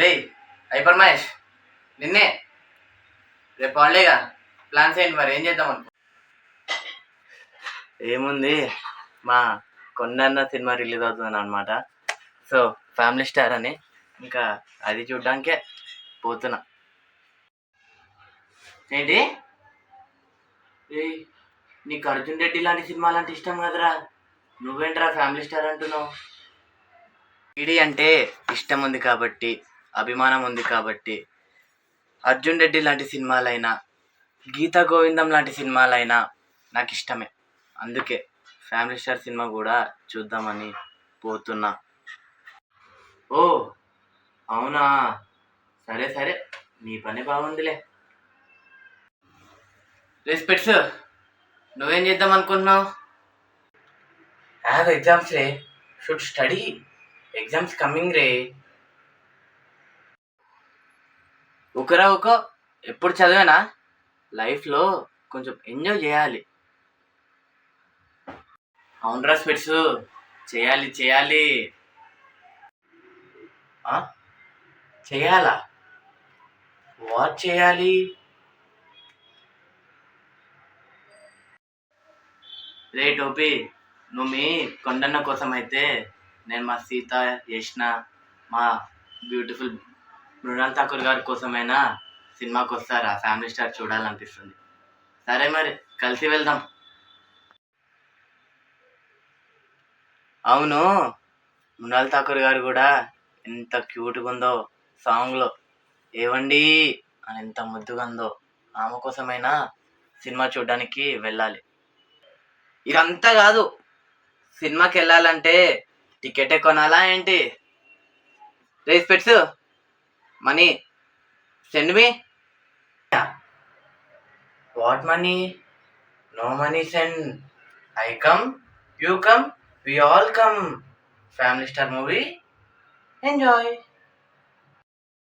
రేయ్ హైపర్ మహేష్, నిన్నే. రేపు హాలిడేగా, ప్లాన్స్ ఏంటి మరి? ఏం చేద్దాం అనుకో? ఏముంది, మా కొండన్న సినిమా రిలీజ్ అవుతుంది అనమాట. సో ఫ్యామిలీ స్టార్ అని, ఇంకా అది చూడ్డానికే పోతున్నా. ఏంటి? ఏయ్, నీకు అర్జున్ రెడ్డి లాంటి సినిమాలు అంటే ఇష్టం కదరా, నువ్వేంట్రా ఫ్యామిలీ స్టార్ అంటున్నావు? ఈడీ అంటే ఇష్టం ఉంది కాబట్టి, అభిమానం ఉంది కాబట్టి, అర్జున్ రెడ్డి లాంటి సినిమాలైనా, గీతా గోవిందం లాంటి సినిమాలైనా నాకు ఇష్టమే. అందుకే ఫ్యామిలీ స్టార్ సినిమా కూడా చూద్దామని పోతున్నా. ఓ అవునా, సరే సరే, నీ పని బాగుందిలే. రెస్పెక్ట్స్, నువ్వేం చేద్దాం అనుకుంటున్నావు? హ్యావ్ ఎగ్జామ్స్ రే, షుడ్ స్టడీ, ఎగ్జామ్స్ కమింగ్ రే. ఒకరా ఒక, ఎప్పుడు చదివేనా? లైఫ్లో కొంచెం ఎంజాయ్ చేయాలి. అవునరా స్పెట్స్, చేయాలి చేయాలి. చేయాలా? వాట్ చేయాలి? రే టోపీ, నువ్వు మీ కొండన్న కోసం అయితే, నేను మా సీత, యష్ణ, మా బ్యూటిఫుల్ మృణాల్ ఠాకూర్ గారి కోసమైనా సినిమాకి వస్తారా? ఫ్యామిలీ స్టార్ చూడాలనిపిస్తుంది. సరే మరి, కలిసి వెళ్దాం. అవును, మృణాల్ ఠాకూర్ గారు కూడా ఎంత క్యూట్గా ఉందో సాంగ్లో, ఏవండి అని ఎంత ముద్దుగా ఉందో. ఆమె కోసమైనా సినిమా చూడడానికి వెళ్ళాలి. ఇదంతా కాదు, సినిమాకి వెళ్ళాలంటే టికెటే కొనాలా ఏంటి? రేస్ పెట్స్, money send me. What money? No money send. I come, you come, we all come. Family star movie, enjoy.